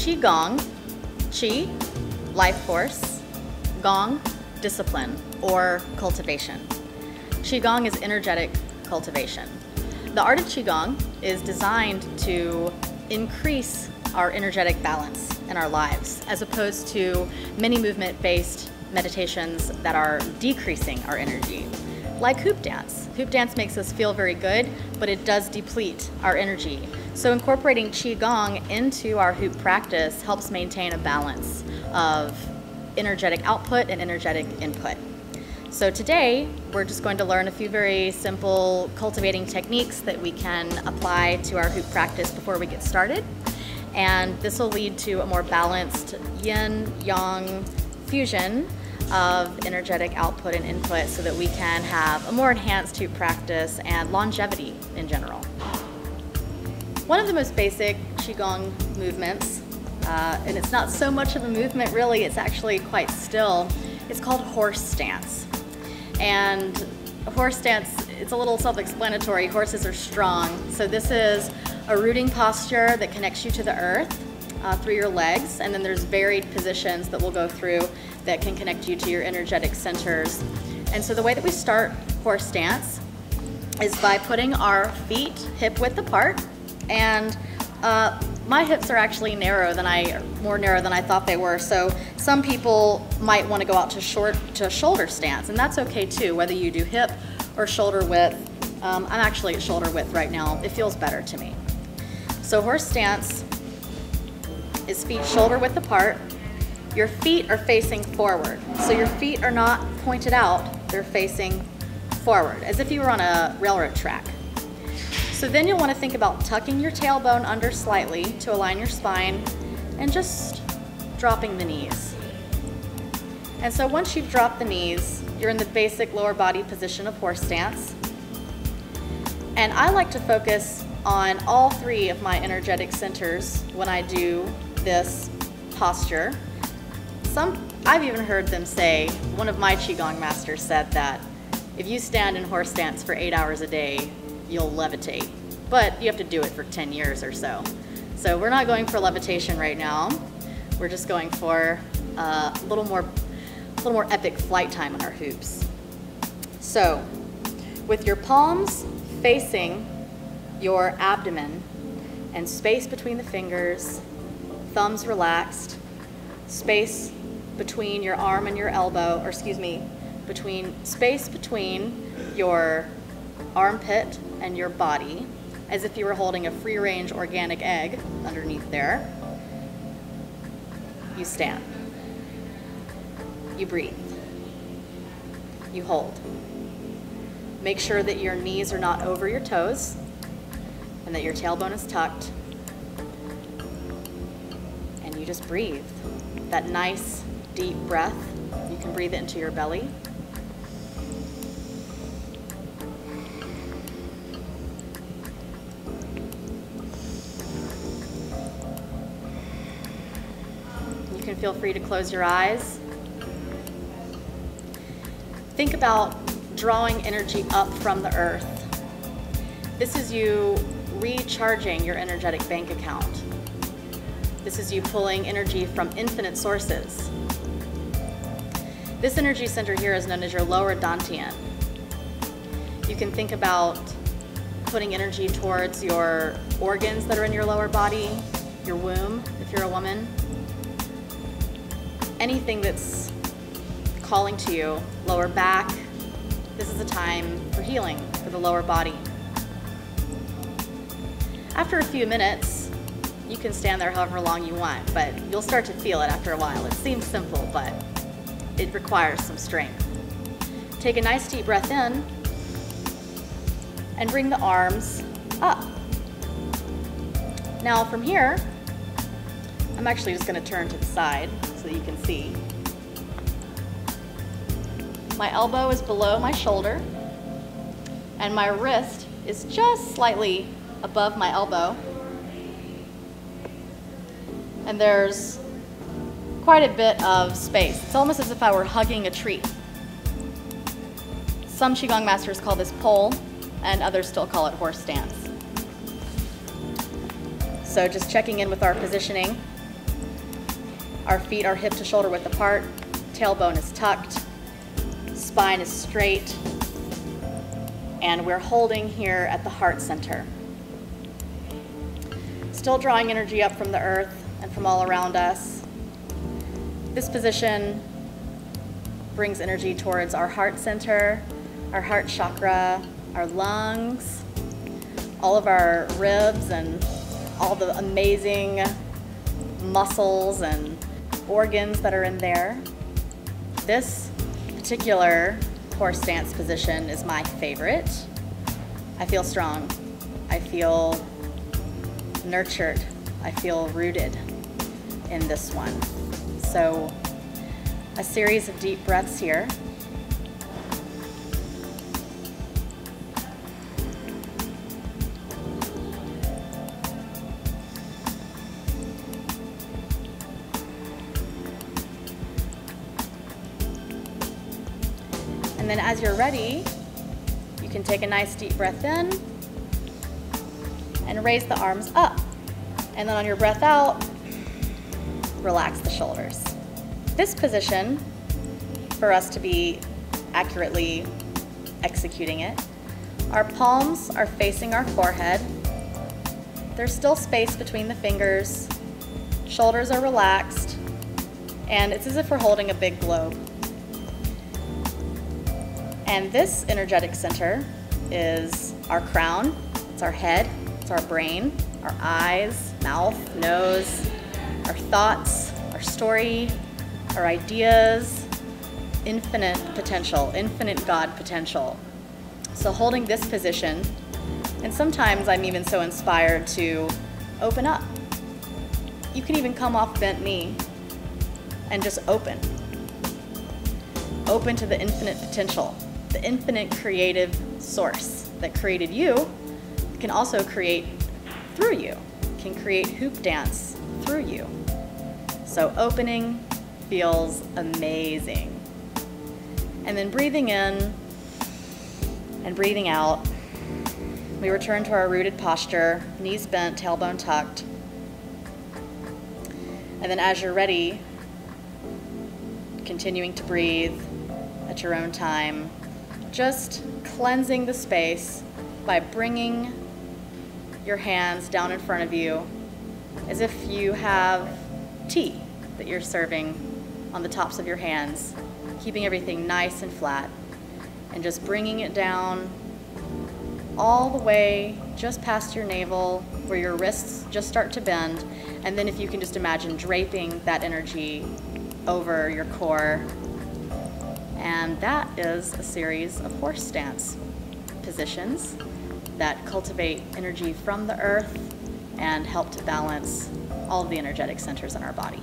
Qigong, Qi, life force, Gong, discipline or cultivation. Qigong is energetic cultivation. The art of Qigong is designed to increase our energetic balance in our lives, as opposed to many movement-based meditations that are decreasing our energy, like hoop dance. Hoop dance makes us feel very good, but it does deplete our energy. So incorporating Qigong into our hoop practice helps maintain a balance of energetic output and energetic input. So today, we're just going to learn a few very simple cultivating techniques that we can apply to our hoop practice before we get started. And this will lead to a more balanced yin-yang fusion of energetic output and input so that we can have a more enhanced hoop practice and longevity in general. One of the most basic Qigong movements, and it's not so much of a movement really, it's actually quite still, it's called horse stance. And horse stance, it's a little self-explanatory. Horses are strong. So this is a rooting posture that connects you to the earth through your legs, and then there's varied positions that we'll go through that can connect you to your energetic centers. And so the way that we start horse stance is by putting our feet hip width apart, and my hips are actually more narrow than I thought they were. So some people might want to go out to shoulder stance, and that's okay too, whether you do hip or shoulder width. I'm actually at shoulder width right now. It feels better to me. So horse stance is feet shoulder width apart. Your feet are facing forward. So your feet are not pointed out, they're facing forward, as if you were on a railroad track. So then you'll want to think about tucking your tailbone under slightly to align your spine and just dropping the knees. And so once you've dropped the knees, you're in the basic lower body position of horse stance. And I like to focus on all three of my energetic centers when I do this posture. I've even heard them say, one of my Qigong masters said that if you stand in horse stance for 8 hours a day, you'll levitate, but you have to do it for 10 years or so. So we're not going for levitation right now. We're just going for a little more epic flight time on our hoops. So with your palms facing your abdomen and space between the fingers, thumbs relaxed, space between your arm and your elbow, or excuse me, space between your armpit and your body, as if you were holding a free-range organic egg underneath there. You stand. You breathe. You hold. Make sure that your knees are not over your toes and that your tailbone is tucked. And you just breathe. That nice, deep breath. You can breathe it into your belly. You can feel free to close your eyes. Think about drawing energy up from the earth. This is you recharging your energetic bank account. This is you pulling energy from infinite sources. This energy center here is known as your lower dantian. You can think about putting energy towards your organs that are in your lower body, your womb, if you're a woman. Anything that's calling to you, lower back. This is a time for healing for the lower body. After a few minutes, you can stand there however long you want, but you'll start to feel it after a while. It seems simple, but it requires some strength. Take a nice deep breath in and bring the arms up. Now from here, I'm actually just going to turn to the side so that you can see. My elbow is below my shoulder, and my wrist is just slightly above my elbow. And there's quite a bit of space. It's almost as if I were hugging a tree. Some Qigong masters call this pole, and others still call it horse stance. So just checking in with our positioning. Our feet are hip to shoulder width apart, tailbone is tucked, spine is straight, and we're holding here at the heart center. Still drawing energy up from the earth and from all around us. This position brings energy towards our heart center, our heart chakra, our lungs, all of our ribs and all the amazing muscles and organs that are in there. This particular horse stance position is my favorite. I feel strong. I feel nurtured. I feel rooted in this one. So a series of deep breaths here. And then as you're ready, you can take a nice deep breath in and raise the arms up. And then on your breath out, relax the shoulders. This position, for us to be accurately executing it, our palms are facing our forehead. There's still space between the fingers. Shoulders are relaxed. And it's as if we're holding a big globe. And this energetic center is our crown, it's our head, it's our brain, our eyes, mouth, nose, our thoughts, our story, our ideas, infinite potential, infinite God potential. So holding this position, and sometimes I'm even so inspired to open up. You can even come off bent knee and just open. Open to the infinite potential. The infinite creative source that created you can also create through you, can create hoop dance through you. So opening feels amazing. And then breathing in and breathing out, we return to our rooted posture, knees bent, tailbone tucked. And then as you're ready, continuing to breathe at your own time, just cleansing the space by bringing your hands down in front of you as if you have tea that you're serving on the tops of your hands, keeping everything nice and flat, and just bringing it down all the way just past your navel where your wrists just start to bend. And then if you can just imagine draping that energy over your core. And that is a series of horse stance positions that cultivate energy from the earth and help to balance all of the energetic centers in our body.